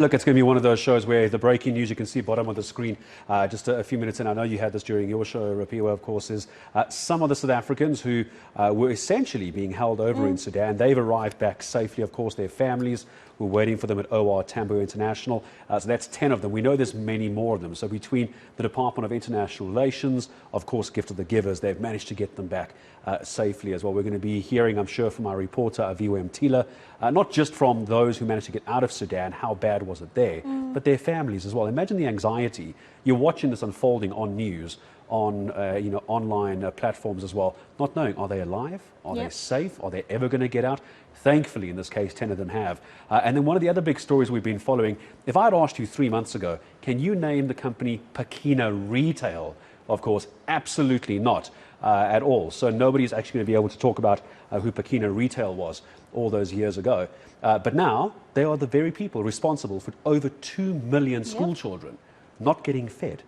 Look, it's going to be one of those shows where the breaking news, you can see bottom of the screen just a few minutes in. I know you had this during your show, Rapiwa, of course, is some of the South Africans who were essentially being held over in Sudan. They've arrived back safely, of course. Their families were waiting for them at OR Tambo International. So that's 10 of them. We know there's many more of them. So between the Department of International Relations, of course, Gift of the Givers, they've managed to get them back safely as well. We're going to be hearing, I'm sure, from our reporter, Aviwa Mtila, not just from those who managed to get out of Sudan, how bad was it there, but their families as well. Imagine the anxiety. You're watching this unfolding on news, on online platforms as well, not knowing, are they alive? Are they safe? Are they ever going to get out? Thankfully, in this case, 10 of them have. And then one of the other big stories we've been following, if I had asked you 3 months ago, can you name the company Pakina Retail? Of course, absolutely not at all. So nobody's actually going to be able to talk about who Pakina Retail was all those years ago. But now, they are the very people responsible for over 2 million school children not getting fed.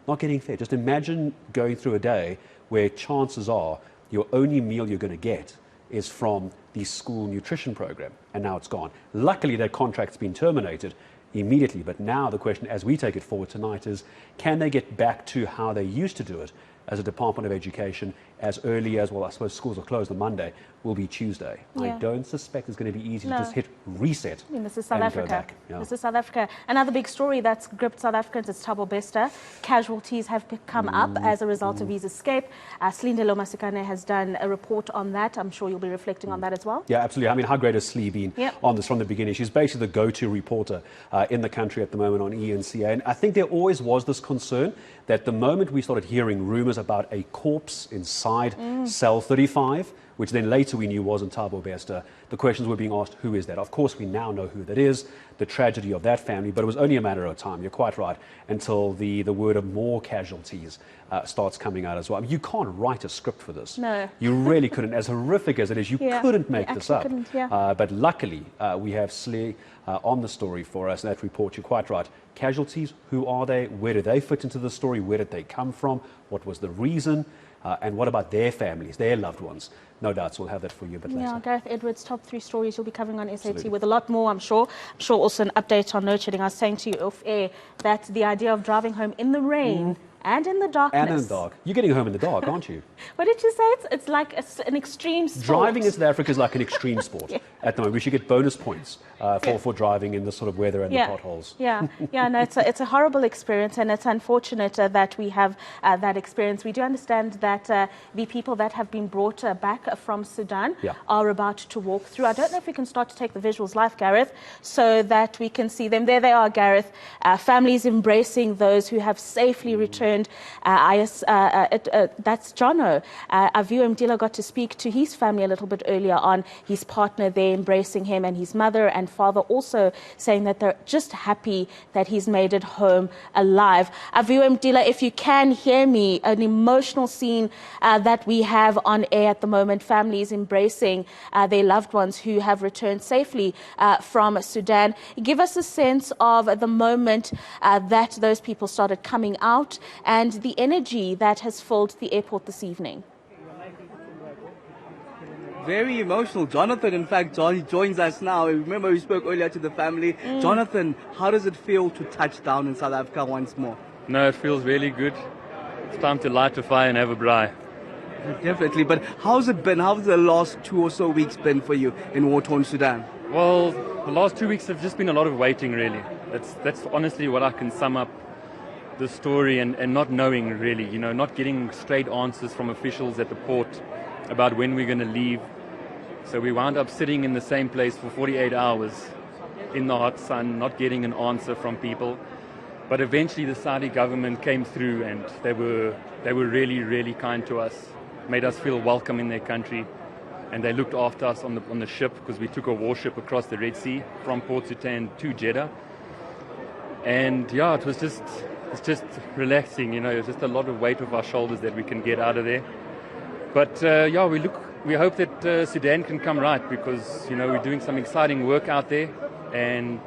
Not getting fed. Just imagine going through a day where chances are your only meal you're going to get is from the school nutrition program, and now it's gone. Luckily, that contract's been terminated immediately, but now the question, as we take it forward tonight, is can they get back to how they used to do it as a Department of Education as early as, well, I suppose schools are closed on Monday, will be Tuesday. I don't suspect it's going to be easy to just hit reset. I mean, this is South Africa. This is South Africa. Another big story that's gripped South Africans is Tambo. Casualties have come up as a result of his escape. Slindelo Masikane has done a report on that. I'm sure you'll be reflecting on that as well. Yeah, absolutely. I mean, how great has Slee been on this from the beginning? She's basically the go-to reporter in the country at the moment on ENCA. And I think there always was this concern that the moment we started hearing rumors about a corpse inside cell 35, which then later we knew wasn't Tambo, the questions were being asked, who is that? Of course, we now know who that is, the tragedy of that family, but it was only a matter of time, you're quite right, until the word of more casualties starts coming out as well. I mean, you can't write a script for this. No. You really couldn't. As horrific as it is, you couldn't make this up. But luckily, we have Slee on the story for us, that report, you're quite right. Casualties, who are they? Where do they fit into the story? Where did they come from? What was the reason? And what about their families, their loved ones? No doubts, we'll have that for you a bit later. Yeah, Gareth Edwards' top 3 stories you'll be covering on SAT with a lot more, I'm sure. I'm sure also an update on load shedding. I was saying to you off air that the idea of driving home in the rain and in the darkness. And in the dark. You're getting home in the dark, aren't you? What did you say? It's like an extreme sport. Driving in South Africa is like an extreme sport at the moment. We should get bonus points for driving in this sort of weather and the potholes. No, it's a horrible experience, and it's unfortunate that we have that experience. We do understand that the people that have been brought back from Sudan are about to walk through. I don't know if we can start to take the visuals live, Gareth, so that we can see them. There they are, Gareth. Families embracing those who have safely returned. That's Jono. Aviwa Mtila got to speak to his family a little bit earlier on. His partner there embracing him, and his mother and father also saying that they're just happy that he's made it home alive. Aviwa Mtila, if you can hear me, an emotional scene that we have on air at the moment. Families embracing their loved ones who have returned safely from Sudan. Give us a sense of the moment that those people started coming out and the energy that has filled the airport this evening. Very emotional. Jonathan, in fact, he joins us now. Remember, we spoke earlier to the family. Jonathan, how does it feel to touch down in South Africa once more? No, it feels really good. It's time to light a fire and have a braai. Definitely. But how's it been? How's the last 2 or so weeks been for you in war-torn Sudan? Well, the last 2 weeks have just been a lot of waiting, really. That's honestly what I can sum up the story, and not knowing really, not getting straight answers from officials at the port about when we're going to leave. So we wound up sitting in the same place for 48 hours in the hot sun, not getting an answer from people. But eventually the Saudi government came through, and they were really, really kind to us, made us feel welcome in their country, and they looked after us on the ship, because we took a warship across the Red Sea from Port Sudan to Jeddah. And yeah, it's just relaxing, it's just a lot of weight off our shoulders that we can get out of there. But we hope that Sudan can come right, because we're doing some exciting work out there, and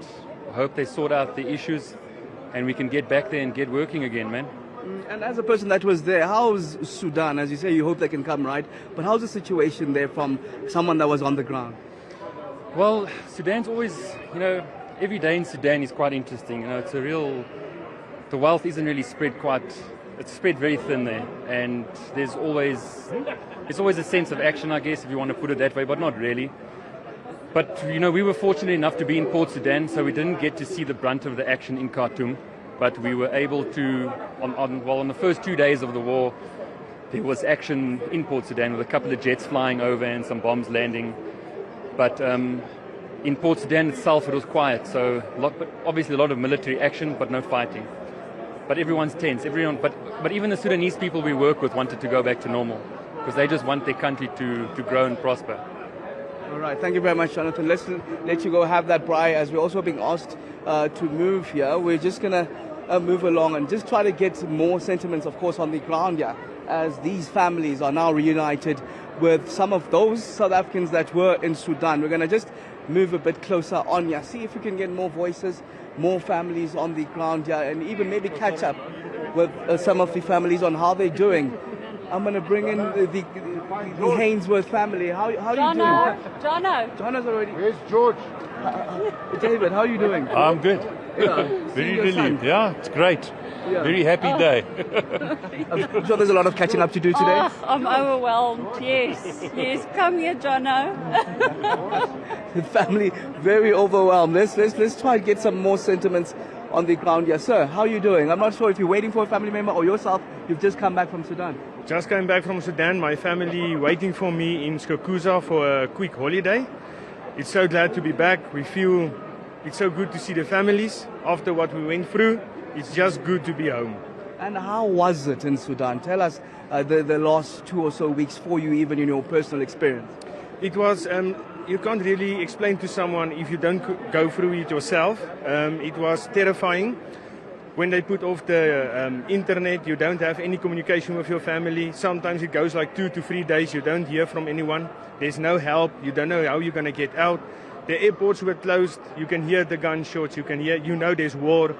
I hope they sort out the issues and we can get back there and get working again, man. And as a person that was there, how's Sudan? As you say, you hope they can come right, but how's the situation there from someone that was on the ground? Well, Sudan's always, every day in Sudan is quite interesting. You know, it's a real, the wealth isn't really spread quite, it's spread very thin there, and there's always a sense of action, I guess, if you want to put it that way, but not really. But, you know, we were fortunate enough to be in Port Sudan, so we didn't get to see the brunt of the action in Khartoum, but we were able to, on the first 2 days of the war, there was action in Port Sudan with a couple of jets flying over and some bombs landing. But in Port Sudan itself, it was quiet, so obviously a lot of military action, but no fighting. But everyone's tense. But even the Sudanese people we work with wanted to go back to normal, because they just want their country to grow and prosper. All right, thank you very much, Jonathan. Let's let you go have that braai, as we're also being asked to move here. We're just going to move along and just try to get more sentiments, of course, on the ground here, as these families are now reunited with some of those South Africans that were in Sudan. We're going to just move a bit closer on here, see if we can get more voices, more families on the ground here, and even maybe catch up with some of the families on how they're doing. I'm going to bring in the Hainsworth family. How are you doing? Jono's already. Where's George? David, how are you doing? I'm good. Yeah. Very relieved. Yeah, it's great. Yeah. Very happy day. I'm sure there's a lot of catching up to do today. Oh, I'm overwhelmed. Yes. Come here, Jono. The family very overwhelmed. Let's try and get some more sentiments on the ground here. Sir, how are you doing? I'm not sure if you're waiting for a family member or yourself. You've just come back from Sudan. Just came back from Sudan. My family waiting for me in Skokuza for a quick holiday. It's so glad to be back. We feel it's so good to see the families after what we went through. It's just good to be home. And how was it in Sudan? Tell us the last 2 or so weeks for you, even in your personal experience. It was, you can't really explain to someone if you don't go through it yourself. It was terrifying. When they put off the internet, you don't have any communication with your family. Sometimes it goes like 2 to 3 days. You don't hear from anyone. There's no help. You don't know how you're going to get out. The airports were closed. You can hear the gunshots. You can hear, there's war.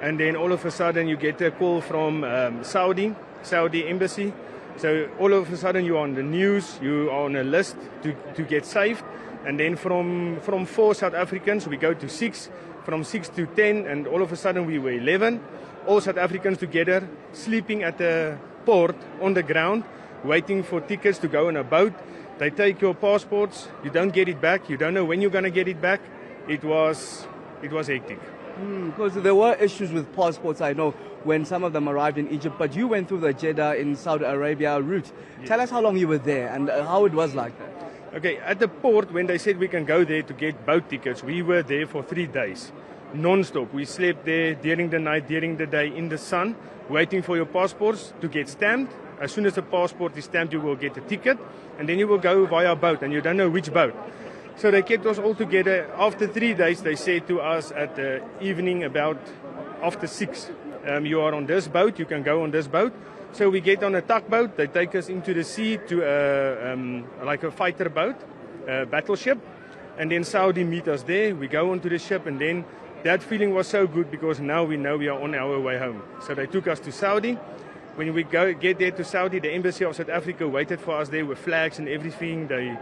And then all of a sudden you get a call from Saudi embassy. So all of a sudden you're on the news. You are on a list to get saved. And then from 4 South Africans, we go to 6. From 6 to 10, and all of a sudden we were 11, all South Africans together, sleeping at the port on the ground, waiting for tickets to go on a boat. They take your passports, you don't get it back, you don't know when you're going to get it back. It was hectic. Because there were issues with passports, I know, when some of them arrived in Egypt, but you went through the Jeddah in Saudi Arabia route. Yes. Tell us how long you were there and how it was like that. Okay, at the port, when they said we can go there to get boat tickets, we were there for 3 days, non-stop. We slept there during the night, during the day, in the sun, waiting for your passports to get stamped. As soon as the passport is stamped, you will get a ticket, and then you will go via boat, and you don't know which boat. So they kept us all together. After 3 days, they said to us at the evening, about after 6, you are on this boat, you can go on this boat. So we get on a tugboat, they take us into the sea to like a fighter boat, a battleship, and then Saudi meet us there. We go onto the ship, and then that feeling was so good because now we know we are on our way home. So they took us to Saudi. When we get there to Saudi, the embassy of South Africa waited for us there with flags and everything. They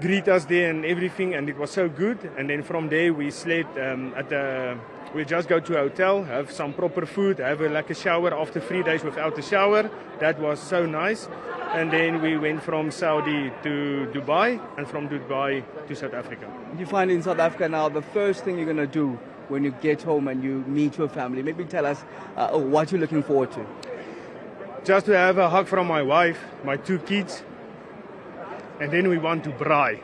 greet us there and everything, and it was so good. And then from there we slept we just go to a hotel, have some proper food, have a shower after 3 days without a shower. That was so nice. And then we went from Saudi to Dubai, and from Dubai to South Africa. You find in South Africa now, the first thing you're going to do when you get home and you meet your family, maybe tell us what you're looking forward to. Just to have a hug from my wife, my 2 kids, and then we want to braai.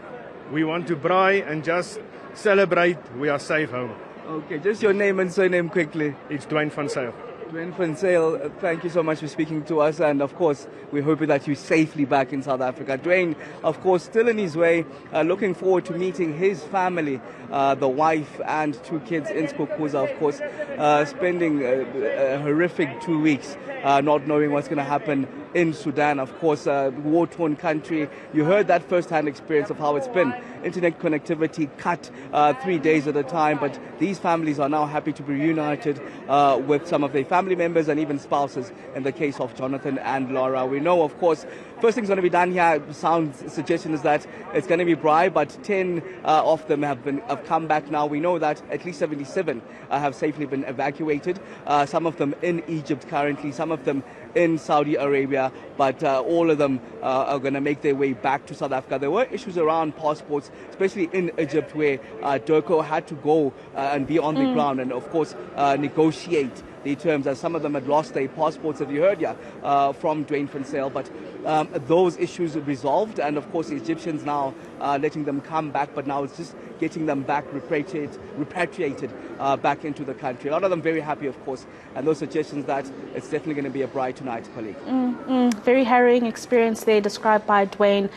We want to braai and just celebrate we are safe home. Okay, just your name and surname quickly. It's Dwayne van Zyl. Dwayne van Zyl, thank you so much for speaking to us, and of course we hope that you're safely back in South Africa. Dwayne, of course, still in his way, looking forward to meeting his family, the wife and 2 kids in Skokuza, of course, spending a horrific 2 weeks not knowing what's going to happen in Sudan, of course, a war-torn country. You heard that first-hand experience of how it's been. Internet connectivity cut 3 days at a time, but these families are now happy to be reunited with some of their families. family members and even spouses in the case of Jonathan and Laura. We know, of course, first thing's going to be done here, suggestion is that it's going to be bribe, but 10 of them have come back now. We know that at least 77 have safely been evacuated, some of them in Egypt currently, some of them in Saudi Arabia, but all of them are going to make their way back to South Africa. There were issues around passports, especially in Egypt, where Durko had to go and be on the ground and, of course, negotiate the terms, as some of them had lost their passports, have you heard, from Dwayne van Zyl. But those issues resolved, and of course the Egyptians now letting them come back, but now it's just getting them back repatriated back into the country. A lot of them very happy, of course, and those suggestions that it's definitely going to be a bride tonight, colleague. Very harrowing experience there described by Dwayne,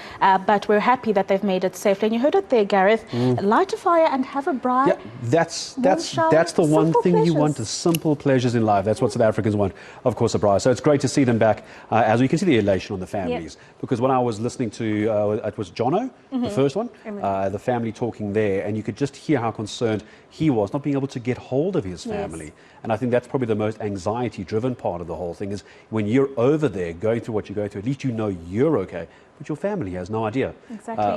but we're happy that they've made it safely. And you heard it there, Gareth. Light a fire and have a bride. Yeah, that's the one thing you want, is simple pleasures in life. That's what South Africans want, of course, a bride. So it's great to see them back, as we can see the elation on the families. Because when I was listening to, it was Jono, the first one, the family talking there, and you could just hear how concerned he was, not being able to get hold of his family. And I think that's probably the most anxiety-driven part of the whole thing, is when you're over there going through what you're going through, at least you know you're okay, but your family has no idea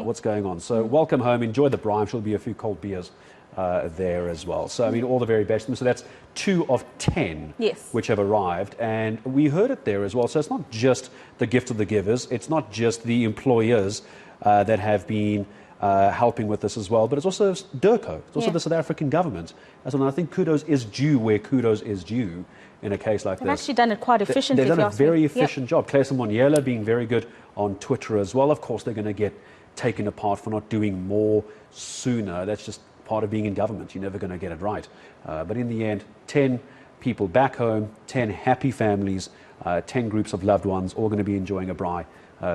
what's going on. So welcome home, enjoy the bride. I'm sure there'll be a few cold beers there as well. So, I mean, all the very best. So that's 2 of 10 which have arrived. And we heard it there as well. So it's not just the gift of the givers. It's not just the employers that have been helping with this as well, but it's also Durko. It's also the South African government as well. And I think kudos is due where kudos is due in a case like this. They've actually done it quite efficiently. They've done a very efficient job. Claire Simoniela being very good on Twitter as well. Of course, they're going to get taken apart for not doing more sooner. That's just part of being in government. You're never going to get it right. But in the end, 10 people back home, 10 happy families, 10 groups of loved ones, all going to be enjoying a braai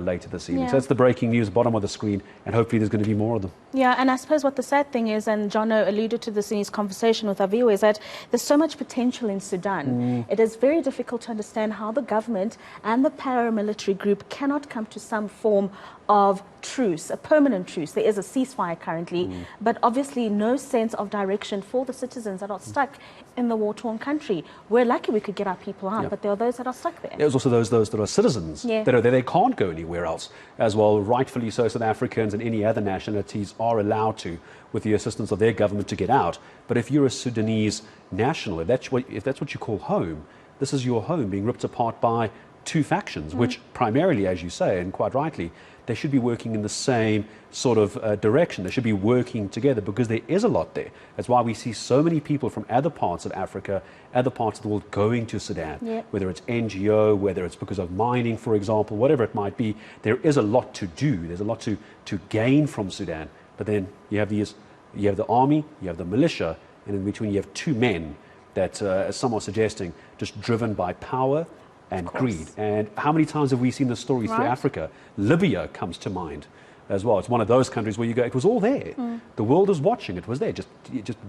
later this evening. So that's the breaking news, bottom of the screen, and hopefully there's going to be more of them. Yeah, and I suppose what the sad thing is, and Jono alluded to this in his conversation with Aviwa, is that there's so much potential in Sudan. It is very difficult to understand how the government and the paramilitary group cannot come to some form of truce, a permanent truce. There is a ceasefire currently, but obviously no sense of direction for the citizens that are stuck in the war-torn country. We're lucky we could get our people out, but there are those that are stuck there. There's also those that are citizens that are there. They can't go anywhere else as well. Rightfully so, South Africans and any other nationalities are allowed to, with the assistance of their government, to get out. But if you're a Sudanese national, if that's what you call home, this is your home being ripped apart by 2 factions, which primarily, as you say, and quite rightly, they should be working in the same sort of direction. They should be working together, because there is a lot there. That's why we see so many people from other parts of Africa, other parts of the world going to Sudan, whether it's NGO, whether it's because of mining, for example, whatever it might be. There is a lot to do. There's a lot to gain from Sudan. But then you have the army, you have the militia, and in between you have 2 men that, as some are suggesting, just driven by power and greed. And how many times have we seen the story through Africa? Libya comes to mind as well. It's one of those countries where you go, it was all there. The world is watching. It was there. Just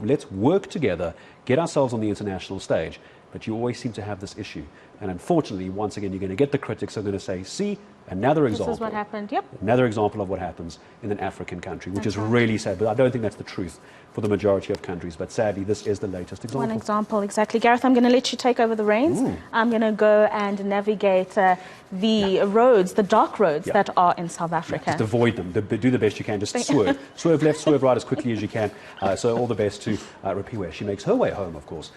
let's work together, get ourselves on the international stage. But you always seem to have this issue. And unfortunately, once again, you're going to get the critics who are going to say, see, another example. This is what happened, Another example of what happens in an African country, which is really sad. But I don't think that's the truth for the majority of countries. But sadly, this is the latest example. One example, exactly. Gareth, I'm going to let you take over the reins. I'm going to go and navigate the roads, the dark roads that are in South Africa. Just avoid them. Do the best you can. Just swerve. Swerve left, swerve right as quickly as you can. So all the best to Rapiwe. She makes her way home, of course.